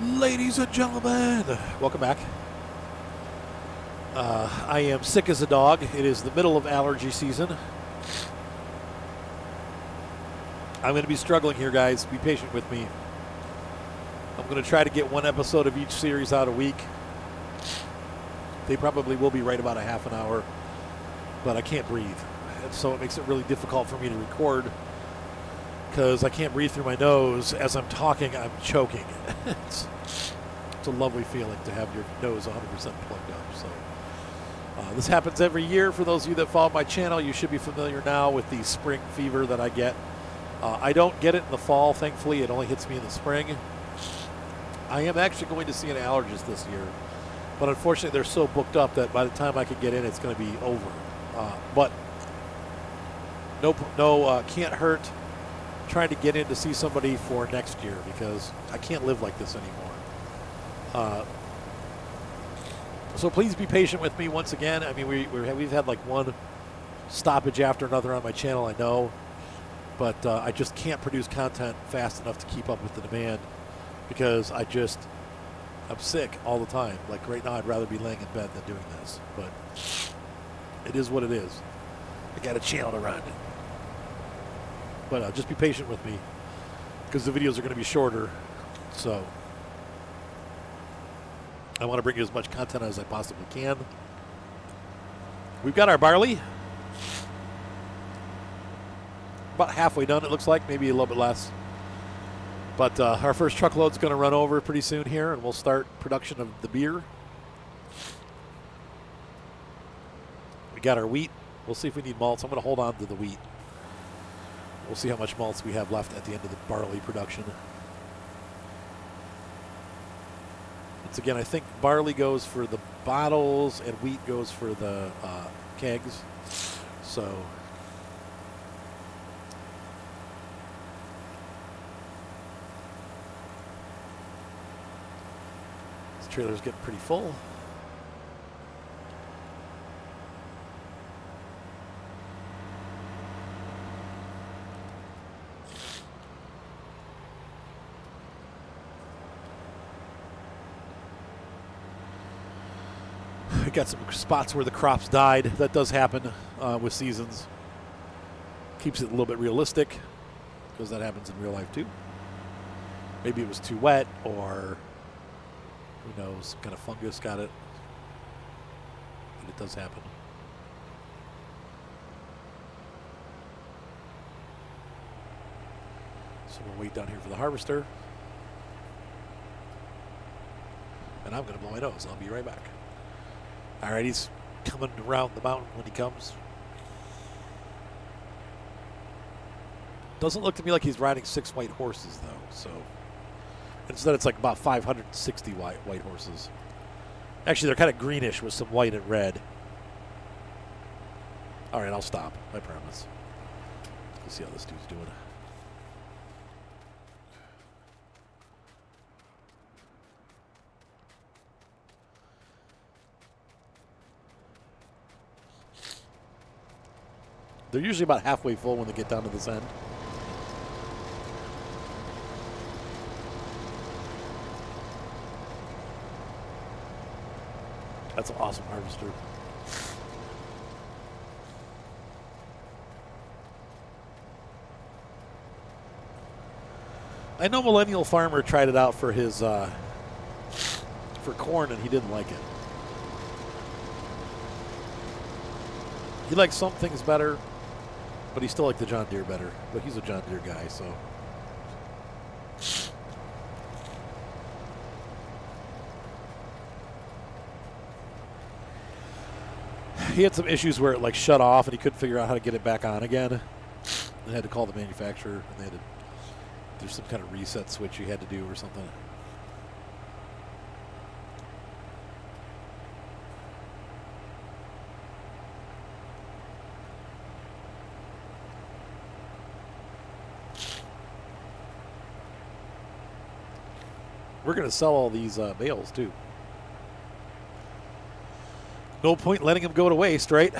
Ladies and gentlemen, welcome back. I am sick as a dog. It is the middle of allergy season. I'm going to be struggling here, guys. Be patient with me. I'm going to try to get one episode of each series out a week. They probably will be right about a half an hour, but I can't breathe. And so it makes it really difficult for me to record because I can't breathe through my nose. As I'm talking, I'm choking. It's a lovely feeling to have your nose 100% plugged up. So this happens every year. For those of you that follow my channel, you should be familiar now with the spring fever that I get. I don't get it in the fall, thankfully. It only hits me in the spring. I am actually going to see an allergist this year, but unfortunately they're so booked up that by the time I can get in, it's going to be over. But can't hurt trying to get in to see somebody for next year because I can't live like this anymore. So please be patient with me once again. I mean, we've had like one stoppage after another on my channel, I know, but I just can't produce content fast enough to keep up with the demand because I'm sick all the time. Like right now, I'd rather be laying in bed than doing this, but it is what it is. I got a channel to run. But just be patient with me because the videos are going to be shorter. So I want to bring you as much content as I possibly can. We've got our barley. About halfway done, it looks like. Maybe a little bit less. But our first truckload's going to run over pretty soon here, and we'll start production of the beer. We got our wheat. We'll see if we need malts. I'm going to hold on to the wheat. We'll see how much malts we have left at the end of the barley production. Once again, I think barley goes for the bottles and wheat goes for the kegs. So this trailer's getting pretty full. Got some spots where the crops died. That does happen with seasons. Keeps it a little bit realistic because that happens in real life too. Maybe it was too wet or who knows, some kind of fungus got it. But it does happen. So we'll wait down here for the harvester. And I'm going to blow my nose. I'll be right back. All right, he's coming around the mountain when he comes. Doesn't look to me like he's riding 6 white horses, though. So instead, it's like about 560 white horses. Actually, they're kind of greenish with some white and red. All right, I'll stop. I promise. Let's see how this dude's doing. They're usually about halfway full when they get down to this end. That's an awesome harvester. I know Millennial Farmer tried it out for his for corn and he didn't like it. He likes some things better, but he still liked the John Deere better. But he's a John Deere guy, so. He had some issues where it like shut off and he couldn't figure out how to get it back on again. They had to call the manufacturer and there's some kind of reset switch you had to do or something. We're going to sell all these bales, too. No point letting them go to waste, right?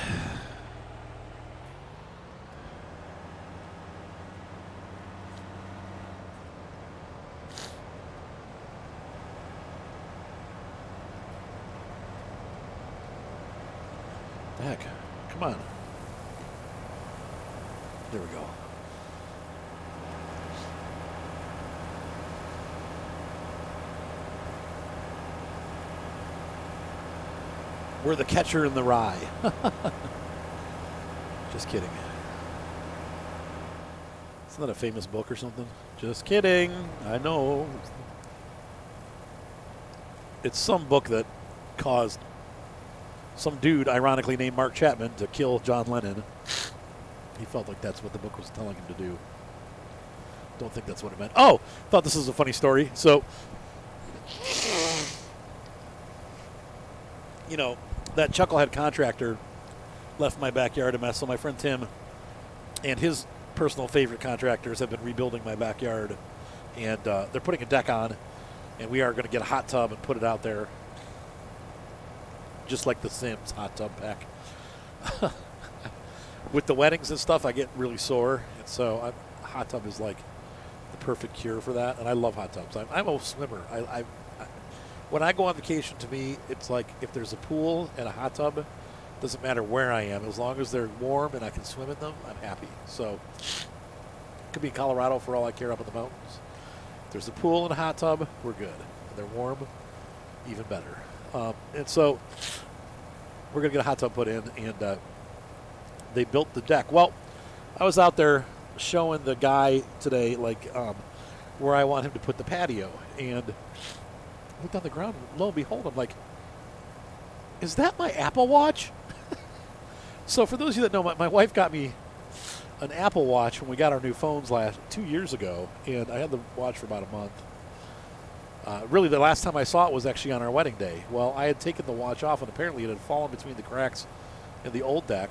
heck? Come on. There we go. We're the catcher in the rye. Just kidding. Isn't that a famous book or something? Just kidding. I know. It's some book that caused some dude, ironically named Mark Chapman, to kill John Lennon. He felt like that's what the book was telling him to do. Don't think that's what it meant. Oh, thought this was a funny story. So, you know, that chucklehead contractor left my backyard a mess. So my friend Tim and his personal favorite contractors have been rebuilding my backyard. And they're putting a deck on. And we are going to get a hot tub and put it out there. Just like the Sims hot tub pack. With the weddings and stuff, I get really sore. And so a hot tub is like the perfect cure for that. And I love hot tubs. I'm a swimmer. When I go on vacation, to me, it's like if there's a pool and a hot tub, it doesn't matter where I am. As long as they're warm and I can swim in them, I'm happy. So it could be Colorado for all I care up in the mountains. If there's a pool and a hot tub, we're good. And they're warm, even better. And so we're going to get a hot tub put in, and they built the deck. Well, I was out there showing the guy today, like, where I want him to put the patio, and looked on the ground, and lo and behold, I'm like, is that my Apple Watch? So for those of you that know, my wife got me an Apple Watch when we got our new phones 2 years ago, and I had the watch for about a month. Really, the last time I saw it was actually on our wedding day. Well, I had taken the watch off, and apparently it had fallen between the cracks in the old deck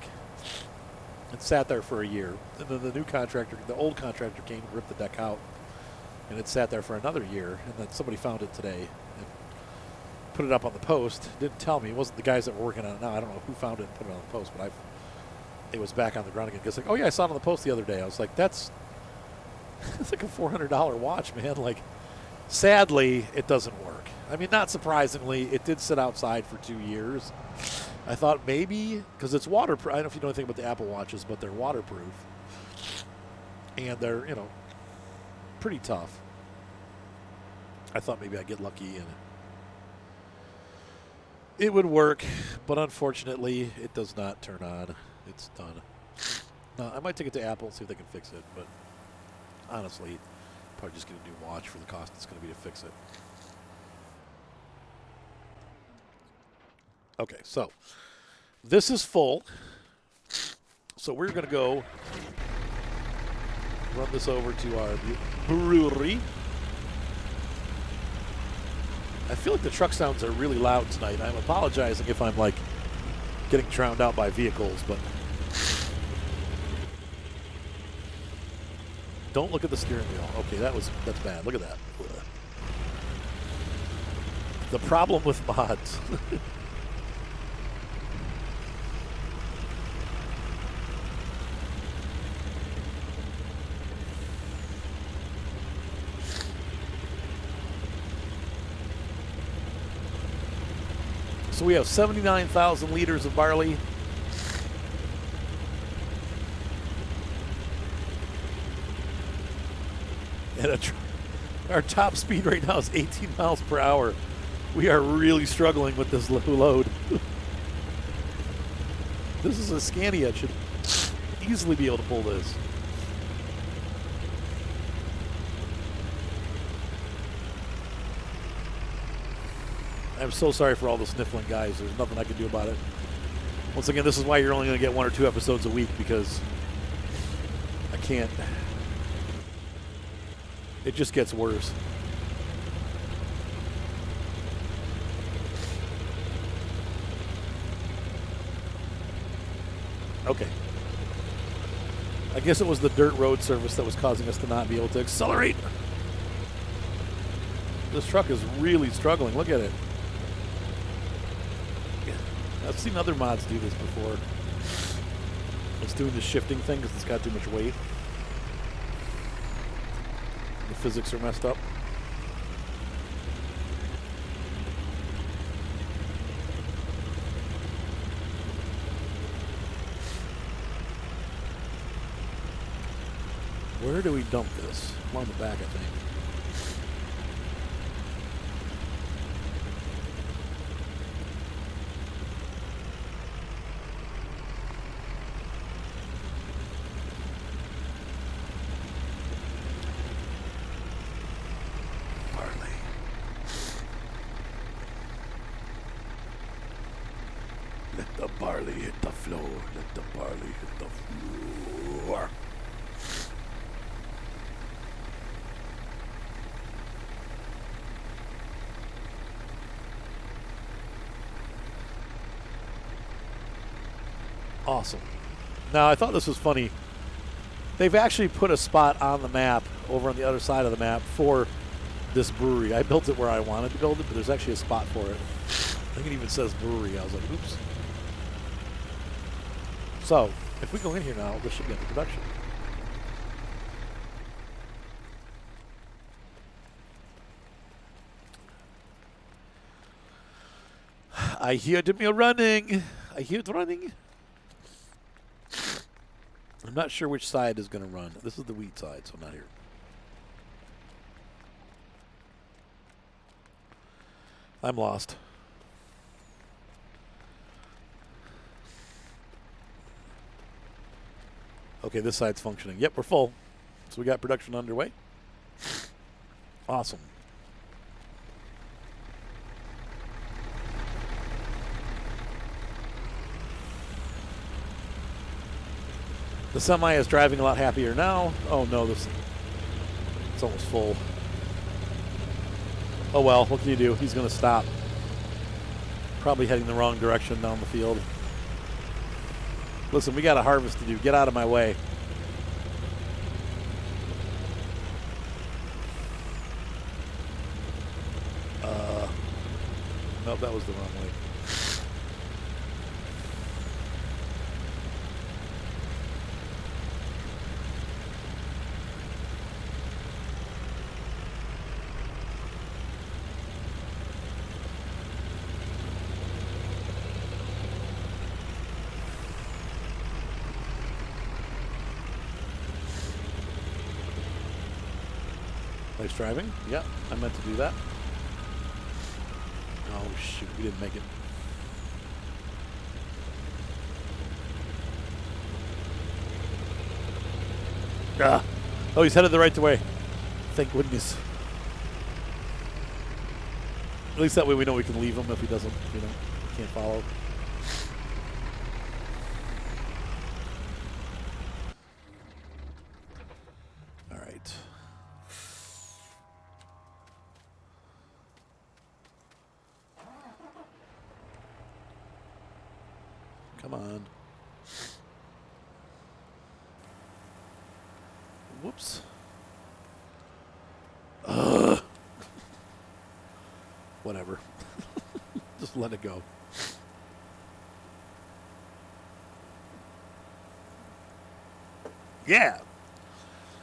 and sat there for a year. And then the old contractor came and ripped the deck out, and it sat there for another year. And then somebody found it today and put it up on the post. Didn't tell me. It wasn't the guys that were working on it now. I don't know who found it and put it on the post, but it was back on the ground again. It's like, oh yeah, I saw it on the post the other day. I was like, it's like a $400 watch, man. Like, sadly, it doesn't work. I mean, not surprisingly, it did sit outside for 2 years. I thought maybe, because it's waterproof. I don't know if you know anything about the Apple Watches, but they're waterproof. And they're, pretty tough. I thought maybe I'd get lucky and it would work, but unfortunately, it does not turn on. It's done. No, I might take it to Apple and see if they can fix it, but honestly, probably just get a new watch for the cost it's going to be to fix it. Okay, so this is full. So we're going to go run this over to our brewery. I feel like the truck sounds are really loud tonight. I'm apologizing if I'm like getting drowned out by vehicles, but don't look at the steering wheel. Okay, that's bad. Look at that. The problem with mods. So we have 79,000 liters of barley. And our top speed right now is 18 miles per hour. We are really struggling with this load. This is a Scania. It should easily be able to pull this. I'm so sorry for all the sniffling guys. There's nothing I can do about it. Once again, this is why you're only going to get 1 or 2 episodes a week, because I can't. It just gets worse. Okay. I guess it was the dirt road surface that was causing us to not be able to accelerate. This truck is really struggling. Look at it. I've seen other mods do this before. It's doing the shifting thing because it's got too much weight. The physics are messed up. Where do we dump this? Along the back, I think. Barley. Let the barley hit the floor. Let the barley hit the floor. Awesome. Now, I thought this was funny. They've actually put a spot on the map, over on the other side of the map, for this brewery. I built it where I wanted to build it, but there's actually a spot for it. I think it even says brewery. I was like, oops. So, if we go in here now, this should be into production. I heard me running. I hear it running. I'm not sure which side is going to run. This is the wheat side, so I'm not here. I'm lost. Okay, this side's functioning. Yep, we're full. So we got production underway. Awesome. The semi is driving a lot happier now. Oh no, it's almost full. Oh well, what can you do? He's going to stop. Probably heading the wrong direction down the field. Listen, we got a harvest to do. Get out of my way. Nope, that was the wrong way. Nice driving. Yeah, I meant to do that. Oh, shoot. We didn't make it. Ah. Oh, he's headed the right way. Thank goodness. At least that way we know we can leave him if he doesn't, can't follow. All right. Come on. Whoops. Whatever. Just let it go. Yeah.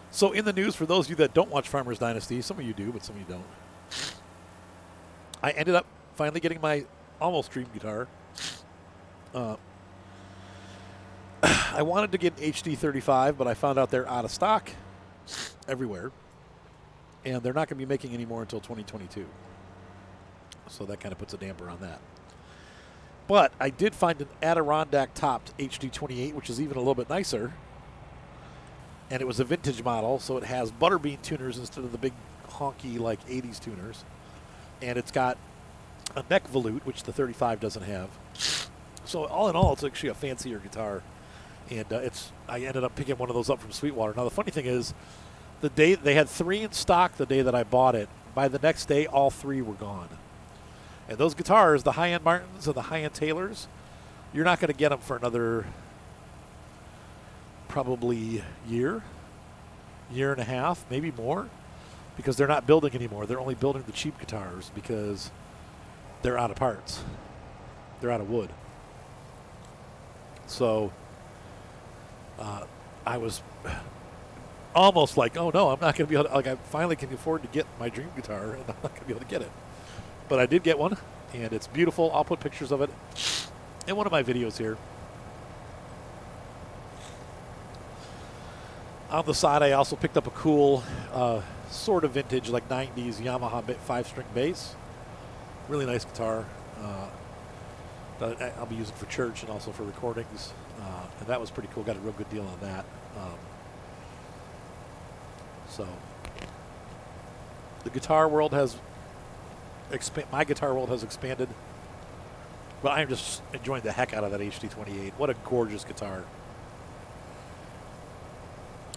So in the news, for those of you that don't watch Farmers Dynasty, some of you do, but some of you don't. I ended up finally getting my almost dream guitar. I wanted to get an HD 35, but I found out they're out of stock everywhere. And they're not going to be making any more until 2022. So that kind of puts a damper on that. But I did find an Adirondack topped HD 28, which is even a little bit nicer. And it was a vintage model, so it has butterbean tuners instead of the big honky like 80s tuners. And it's got a neck volute, which the 35 doesn't have. So all in all, it's actually a fancier guitar. And I ended up picking one of those up from Sweetwater. Now, the funny thing is, the day they had 3 in stock the day that I bought it. By the next day, all 3 were gone. And those guitars, the high-end Martins and the high-end Taylors, you're not going to get them for another probably year and a half, maybe more, because they're not building anymore. They're only building the cheap guitars because they're out of parts. They're out of wood. So I was almost like, oh no, I'm not going to be able to, like, I finally can afford to get my dream guitar, and I'm not going to be able to get it. But I did get one, and it's beautiful. I'll put pictures of it in one of my videos here. On the side, I also picked up a cool, sort of vintage, like 90s Yamaha 5-string bass. Really nice guitar that I'll be using for church and also for recordings. And that was pretty cool. Got a real good deal on that. So the guitar world has my guitar world has expanded. But I'm just enjoying the heck out of that HD28. What a gorgeous guitar.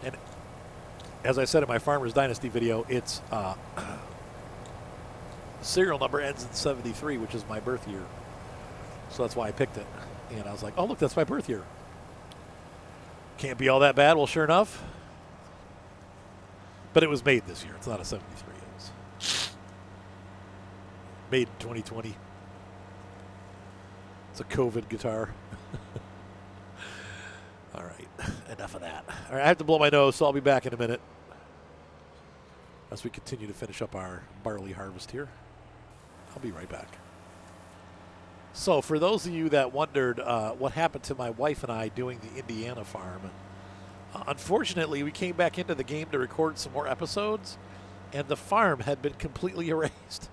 And as I said in my Farmer's Dynasty video, its serial number ends in 73, which is my birth year. So that's why I picked it. And I was like, oh, look, that's my birth year. Can't be all that bad. Well, sure enough. But it was made this year. It's not a 73. It was made in 2020. It's a COVID guitar. All right, enough of that. All right, I have to blow my nose, so I'll be back in a minute as we continue to finish up our barley harvest here. I'll be right back. So for those of you that wondered what happened to my wife and I doing the Indiana farm, unfortunately, we came back into the game to record some more episodes, and the farm had been completely erased.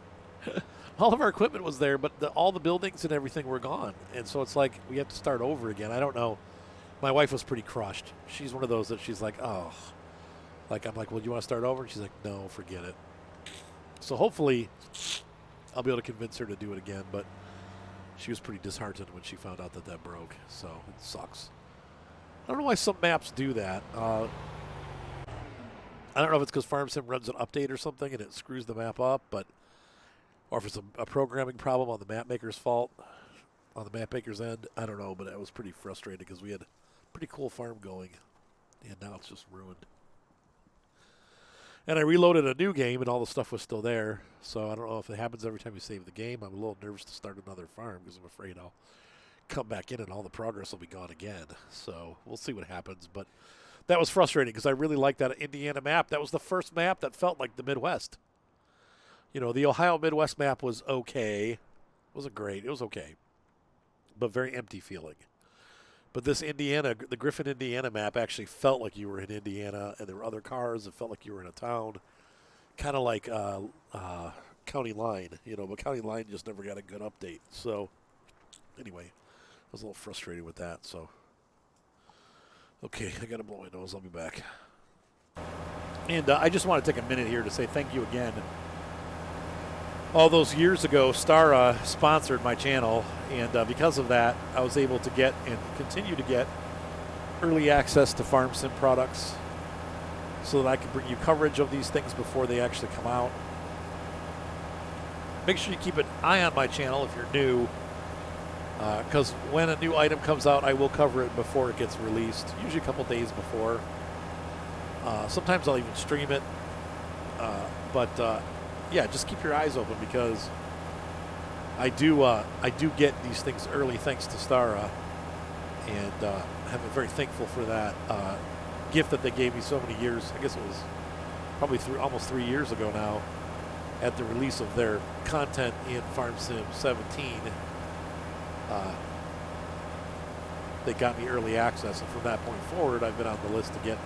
All of our equipment was there, but all the buildings and everything were gone. And so it's like we have to start over again. I don't know. My wife was pretty crushed. She's one of those that she's like, oh. Like, I'm like, well, do you want to start over? And she's like, no, forget it. So hopefully I'll be able to convince her to do it again. But she was pretty disheartened when she found out that that broke. So it sucks. I don't know why some maps do that. I don't know if it's because FarmSim runs an update or something and it screws the map up, or if it's a programming problem on the map maker's fault, on the map maker's end. I don't know, but it was pretty frustrating because we had a pretty cool farm going, and now it's just ruined. And I reloaded a new game, and all the stuff was still there, so I don't know if it happens every time you save the game. I'm a little nervous to start another farm because I'm afraid I'll come back in and all the progress will be gone again. So we'll see what happens, but that was frustrating because I really liked that Indiana map. That was the first map that felt like the Midwest. You know, the Ohio Midwest map was okay. It wasn't great. It was okay. But very empty feeling. But this Indiana, the Griffin, Indiana map actually felt like you were in Indiana, and there were other cars. It felt like you were in a town. Kind of like County Line, you know, but County Line just never got a good update. So, anyway, I was a little frustrated with that. So, okay, I got to blow my nose. I'll be back. And I just want to take a minute here to say thank you again. All those years ago, Stara sponsored my channel, and because of that, I was able to get and continue to get early access to FarmSim products so that I can bring you coverage of these things before they actually come out. Make sure you keep an eye on my channel if you're new, because when a new item comes out, I will cover it before it gets released, usually a couple days before. Sometimes I'll even stream it, but yeah, just keep your eyes open because I do get these things early thanks to Stara, and I'm very thankful for that gift that they gave me so many years. I guess it was probably almost 3 years ago now at the release of their content in FarmSim 17. They got me early access, and from that point forward, I've been on the list to get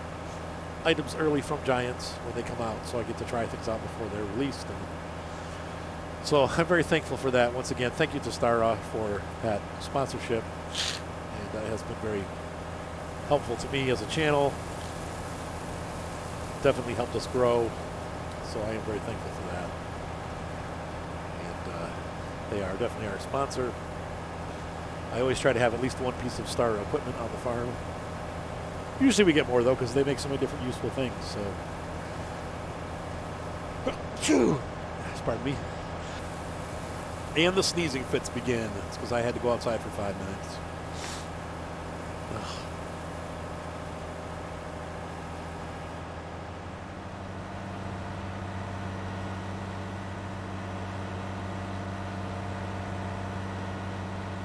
items early from Giants when they come out, so I get to try things out before they're released. And so I'm very thankful for that. Once again, thank you to Stara for that sponsorship, and it has been very helpful to me as a channel. Definitely helped us grow, so I am very thankful for that. And they are definitely our sponsor. I always try to have at least one piece of Stara equipment on the farm. Usually we get more, though, because they make so many different useful things. So, pardon me. And the sneezing fits begin. It's because I had to go outside for 5 minutes. Ugh.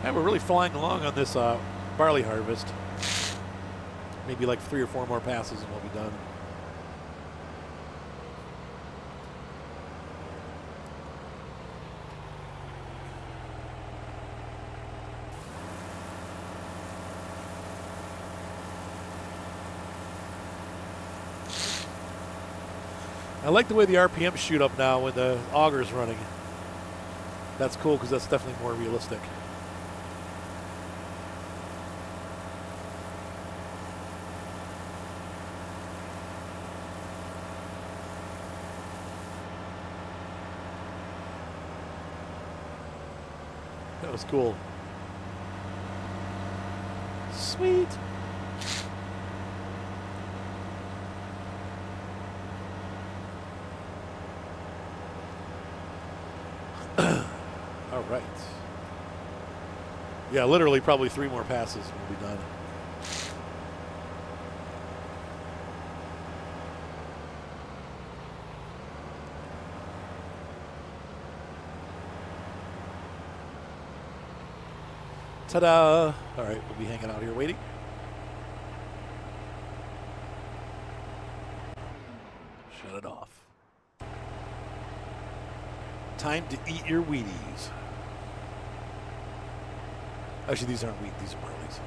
Yeah, we're really flying along on this barley harvest. Maybe like 3 or 4 more passes and we'll be done. I like the way the RPMs shoot up now when the auger's running. That's cool because that's definitely more realistic. That was cool. Sweet. All right. Yeah, literally probably 3 more passes will be done. Ta-da! All right, we'll be hanging out here waiting. Shut it off. Time to eat your Wheaties. Actually, these aren't wheat, these are Barleys.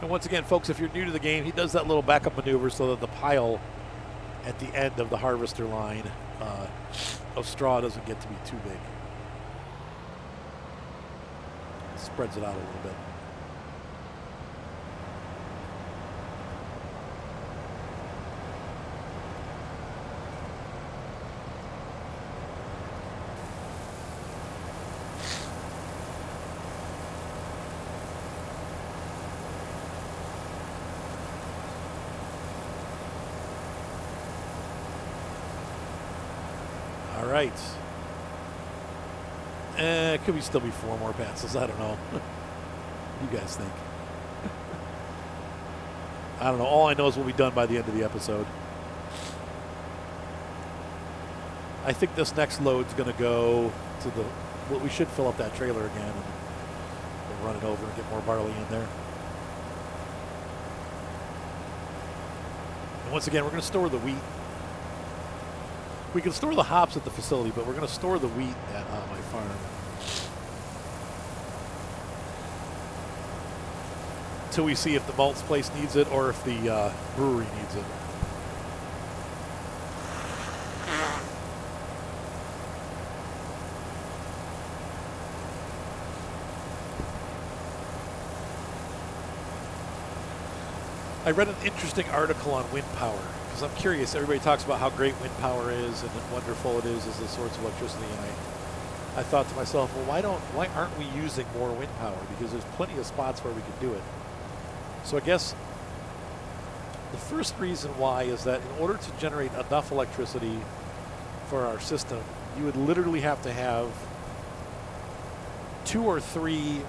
And once again, folks, if you're new to the game, he does that little backup maneuver so that the pile at the end of the harvester line of straw doesn't get to be too big. Spreads it out a little bit. All right. Could we still be 4 more passes? I don't know. You guys think? I don't know. All I know is we'll be done by the end of the episode. I think this next load's going to go to the... Well, we should fill up that trailer again and we'll run it over and get more barley in there. And once again, we're going to store the wheat. We can store the hops at the facility, but we're going to store the wheat at my farm. Till we see if the malts place needs it or if the brewery needs it. I read an interesting article on wind power because I'm curious. Everybody talks about how great wind power is and how wonderful it is as a source of electricity, and I thought to myself, well, why aren't we using more wind power? Because there's plenty of spots where we could do it. So I guess the first reason why is that in order to generate enough electricity for our system, you would literally have to have 2 or 3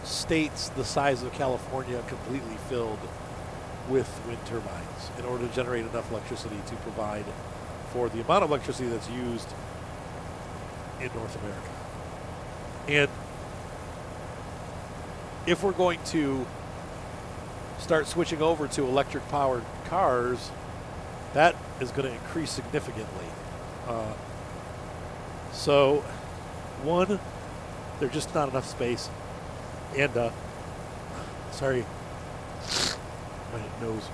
states the size of California completely filled with wind turbines in order to generate enough electricity to provide for the amount of electricity that's used in North America. And if we're going to start switching over to electric powered cars, that is going to increase significantly. So, one, there's just not enough space. And, sorry, my nose.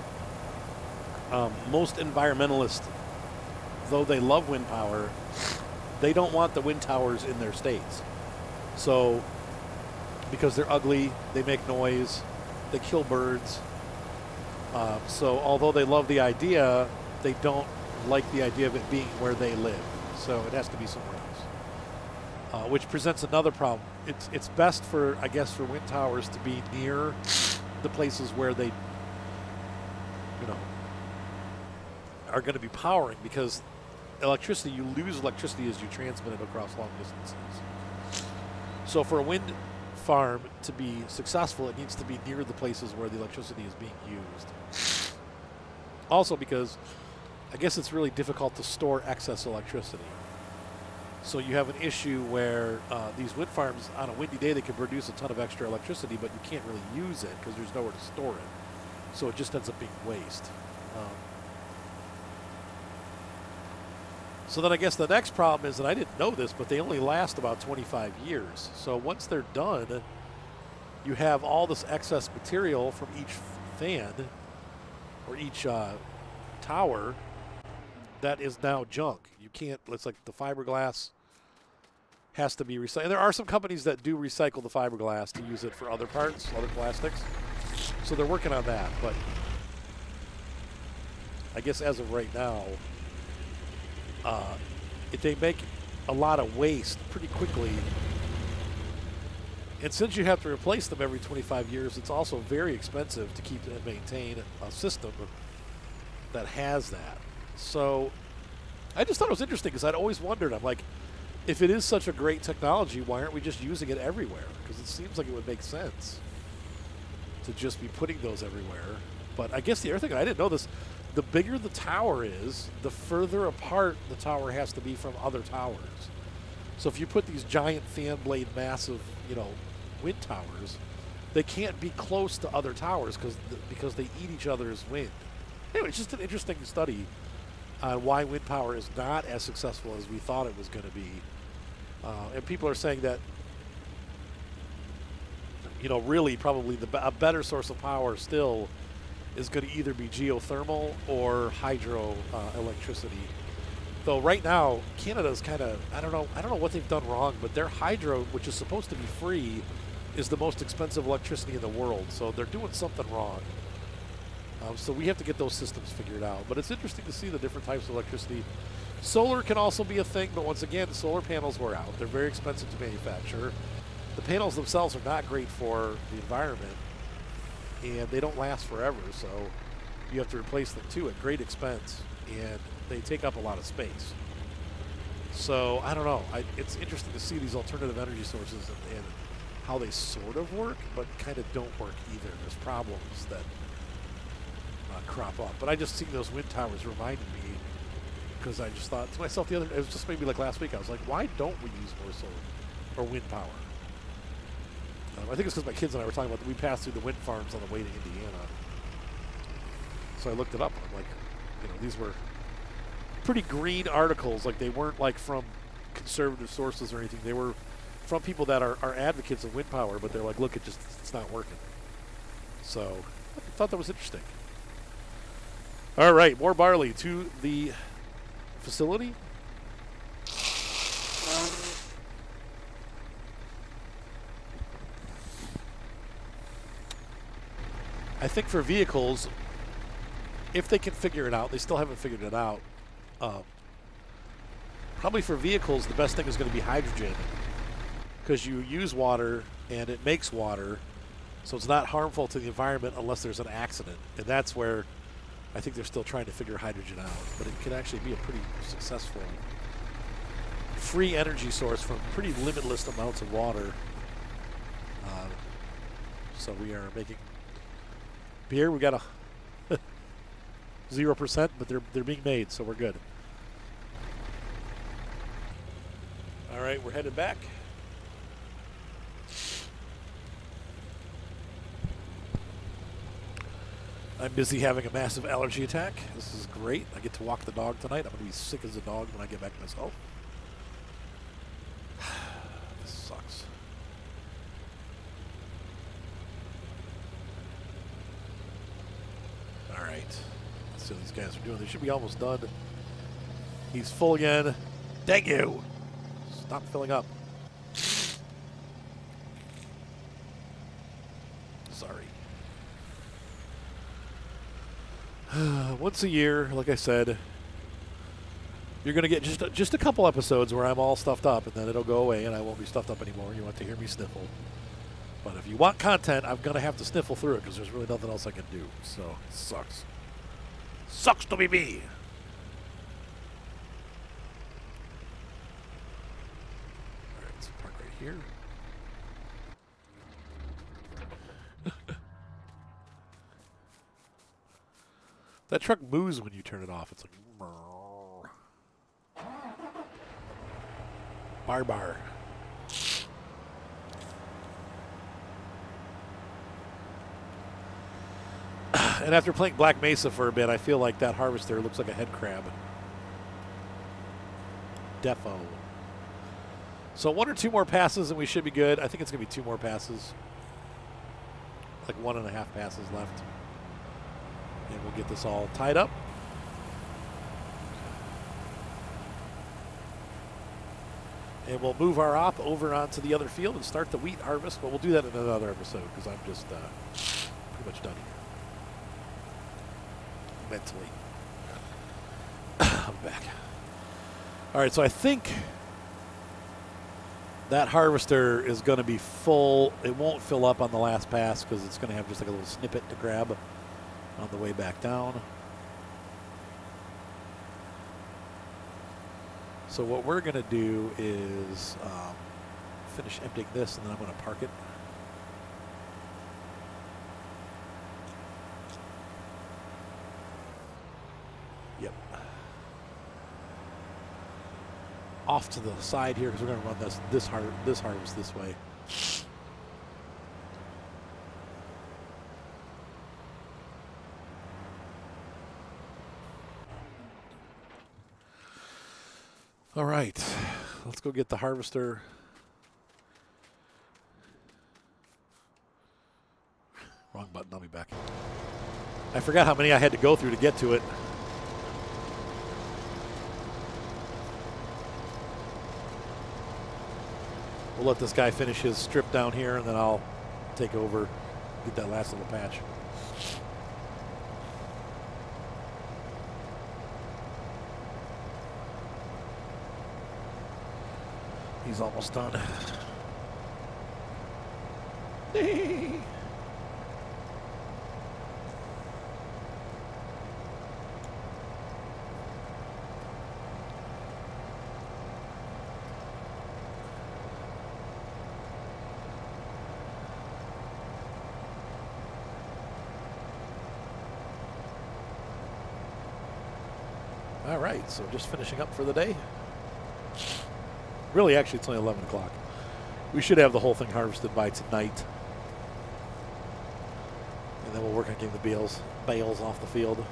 Most environmentalists, though they love wind power, they don't want the wind towers in their states. So, because they're ugly, they make noise, they kill birds. So although they love the idea, they don't like the idea of it being where they live. So it has to be somewhere else, which presents another problem. It's best for, I guess, for wind towers to be near the places where they, are going to be powering, because electricity, you lose electricity as you transmit it across long distances. So for a wind farm to be successful, it needs to be near the places where the electricity is being used. Also because I guess it's really difficult to store excess electricity. So you have an issue where these wind farms, on a windy day, they can produce a ton of extra electricity, but you can't really use it because there's nowhere to store it. So it just ends up being waste. So then I guess the next problem is, and I didn't know this, but they only last about 25 years. So once they're done, you have all this excess material from each fan or each tower that is now junk. You can't, it's like the fiberglass has to be recycled. There are some companies that do recycle the fiberglass to use it for other parts, other plastics. So they're working on that. But I guess as of right now, if they make a lot of waste pretty quickly, and since you have to replace them every 25 years, it's also very expensive to keep and maintain a system that has that. So I just thought it was interesting because I'd always wondered, I'm like, if it is such a great technology, why aren't we just using it everywhere? Because it seems like it would make sense to just be putting those everywhere. But I guess the other thing, I didn't know this, the bigger the tower is, the further apart the tower has to be from other towers. So if you put these giant fan blade, massive, wind towers, they can't be close to other towers because they eat each other's wind. Anyway, it's just an interesting study on why wind power is not as successful as we thought it was going to be. And people are saying that, really probably a better source of power still is going to either be geothermal or hydro electricity. Though right now, Canada's kind of, I don't know what they've done wrong, but their hydro, which is supposed to be free, is the most expensive electricity in the world. So they're doing something wrong. So we have to get those systems figured out. But it's interesting to see the different types of electricity. Solar can also be a thing, but once again, the solar panels wear out. They're very expensive to manufacture. The panels themselves are not great for the environment, and they don't last forever, so you have to replace them too at great expense, and they take up a lot of space. So I don't know. It's interesting to see these alternative energy sources and how they sort of work, but kind of don't work either. There's problems that crop up. But I just see those wind towers reminded me, because I just thought to myself it was just maybe like last week, I was like, why don't we use more solar or wind power? I think it's because my kids and I were talking about we passed through the wind farms on the way to Indiana. So I looked it up. I'm like, these were pretty green articles. Like they weren't like from conservative sources or anything. They were from people that are advocates of wind power, but they're like, look, it's not working. So I thought that was interesting. All right, more barley to the facility. I think for vehicles, if they can figure it out, they still haven't figured it out. Probably for vehicles, the best thing is going to be hydrogen, because you use water and it makes water, so it's not harmful to the environment unless there's an accident. And that's where I think they're still trying to figure hydrogen out. But it can actually be a pretty successful free energy source from pretty limitless amounts of water. So we are making beer. We got a 0%, but they're being made, so we're good. All right, we're headed back. I'm busy having a massive allergy attack. This is great. I get to walk the dog tonight. I'm going to be sick as a dog when I get back myself. This sucks. All right. Let's see what these guys are doing. They should be almost done. He's full again. Dang you. Stop filling up. Sorry. Once a year, like I said, you're going to get just a couple episodes where I'm all stuffed up, and then it'll go away and I won't be stuffed up anymore. You want to hear me sniffle. But if you want content, I'm going to have to sniffle through it because there's really nothing else I can do. So, it sucks. Sucks to be me. All right, let's park right here. That truck moves when you turn it off. It's like bar. And after playing Black Mesa for a bit, I feel like that harvester looks like a head crab. defo. So 1 or 2 more passes and we should be good. I think it's going to be 2 more passes. Like 1.5 passes left. And we'll get this all tied up. And we'll move our op over onto the other field and start the wheat harvest. But we'll do that in another episode because I'm just pretty much done here. Mentally. I'm back. All right, so I think that harvester is going to be full. It won't fill up on the last pass because it's going to have just like a little snippet to grab on the way back down. So what we're going to do is finish emptying this, and then I'm going to park it. Yep. Off to the side here because we're going to run this harvest this way. All right, let's go get the harvester. Wrong button, I'll be back. I forgot how many I had to go through to get to it. We'll let this guy finish his strip down here, and then I'll take over, get that last little patch. He's almost done. All right, so just finishing up for the day. Really, actually, it's only 11 o'clock. We should have the whole thing harvested by tonight. And then we'll work on getting the bales off the field.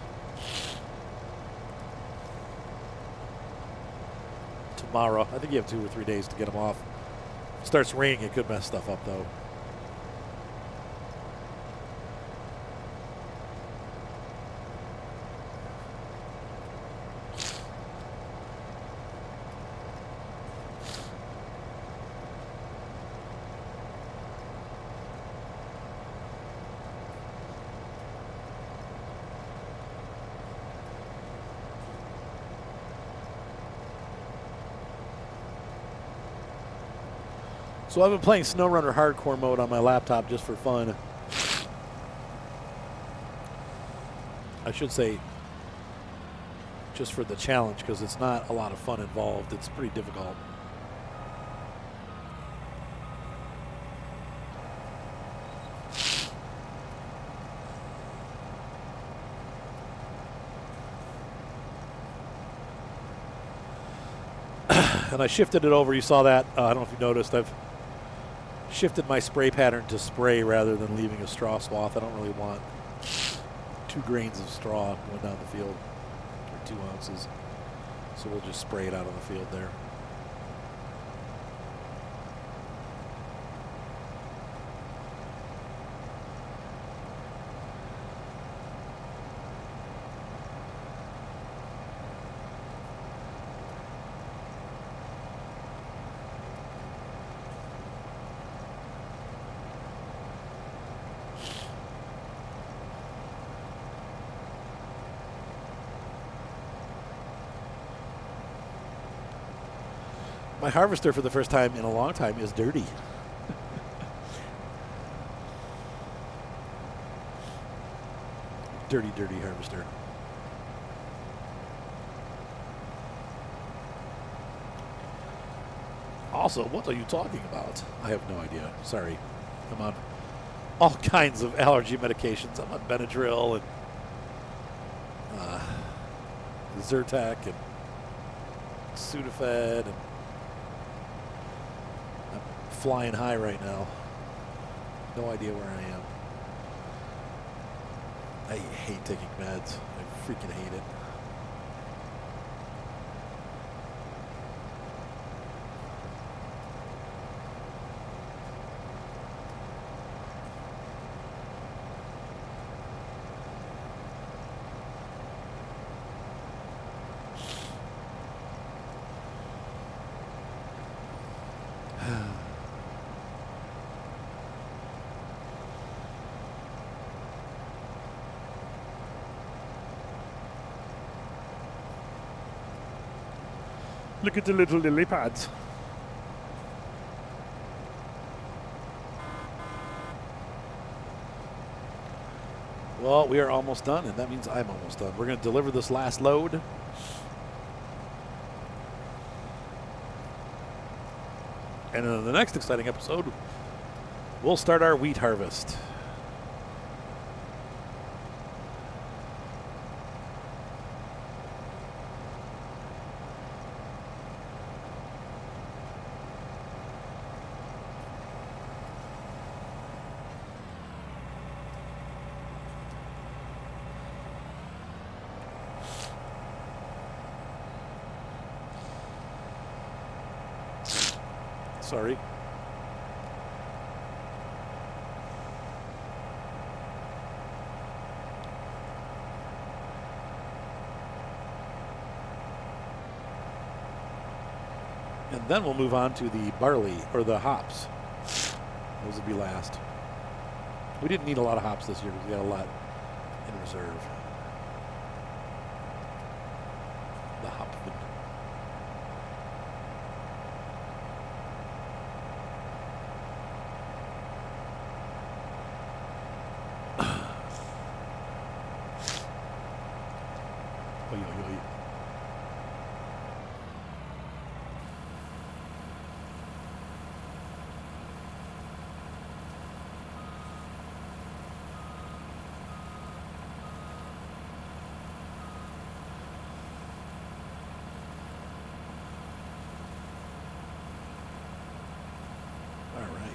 Tomorrow. I think you have 2 or 3 days to get them off. If it starts raining, it could mess stuff up, though. So I've been playing SnowRunner Hardcore mode on my laptop just for fun. I should say just for the challenge because it's not a lot of fun involved. It's pretty difficult. And I shifted it over. You saw that. I don't know if you noticed. I've shifted my spray pattern to spray rather than leaving a straw swath. I don't really want 2 grains of straw going down the field, or 2 ounces. So we'll just spray it out on the field there. My harvester for the first time in a long time is dirty. Dirty, dirty harvester. Also, what are you talking about? I have no idea. Sorry. I'm on all kinds of allergy medications. I'm on Benadryl and Zyrtec and Sudafed, and I'm flying high right now. No idea where I am. I hate taking meds. I freaking hate it. Look at the little lily pads. Well, we are almost done, and that means I'm almost done. We're going to deliver this last load. And in the next exciting episode, we'll start our wheat harvest. Sorry. And then we'll move on to the barley, or the hops. Those will be last. We didn't need a lot of hops this year because we got a lot in reserve. The hop. Oy, oy, oy. All right.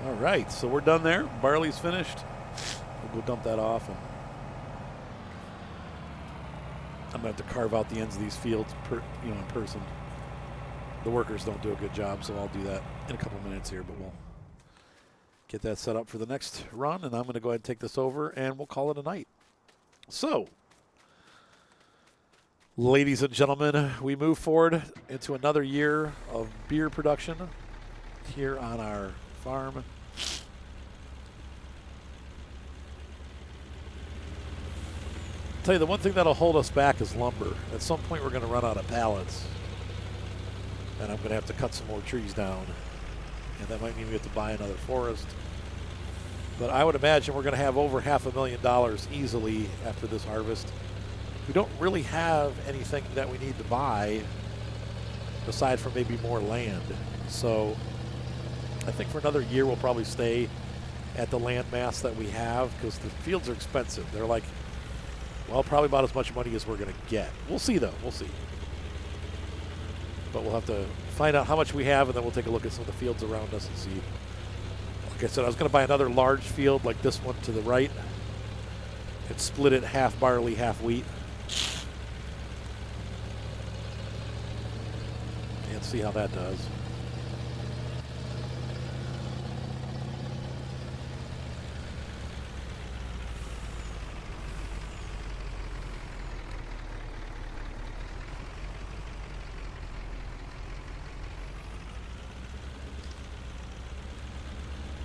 All right, so we're done there. Barley's finished. We'll go dump that off, and I'm gonna have to carve out the ends of these fields, in person. The workers don't do a good job, so I'll do that in a couple minutes here. But we'll get that set up for the next run, and I'm gonna go ahead and take this over, and we'll call it a night. So, ladies and gentlemen, we move forward into another year of beer production here on our farm. Tell you, the one thing that'll hold us back is lumber. At some point we're going to run out of pallets, and I'm going to have to cut some more trees down, and that might mean we have to buy another forest. But I would imagine we're going to have over $500,000 easily after this harvest. We don't really have anything that we need to buy aside from maybe more land. So I think for another year we'll probably stay at the land mass that we have, because the fields are expensive. They're like, well, probably about as much money as we're going to get. We'll see, though. We'll see. But we'll have to find out how much we have, and then we'll take a look at some of the fields around us and see. Like I said, I was going to buy another large field like this one to the right and split it half barley, half wheat. And see how that does.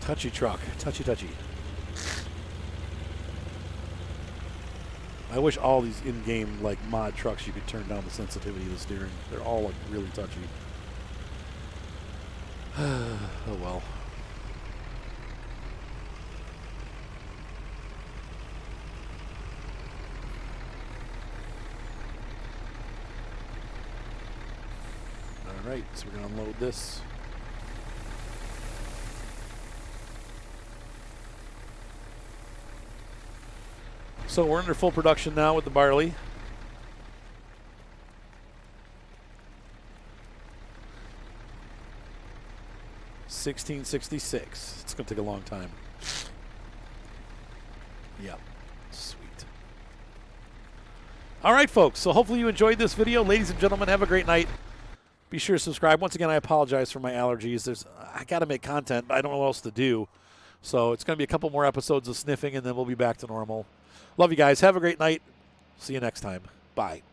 Touchy truck, touchy. I wish all these in-game like mod trucks you could turn down the sensitivity of the steering. They're all like really touchy. Oh well. All right, so we're gonna unload this. So we're under full production now with the barley. $16.66. It's going to take a long time. Yep. Sweet. All right, folks. So hopefully you enjoyed this video. Ladies and gentlemen, have a great night. Be sure to subscribe. Once again, I apologize for my allergies. I got to make content, but I don't know what else to do. So it's going to be a couple more episodes of sniffing, and then we'll be back to normal. Love you guys. Have a great night. See you next time. Bye.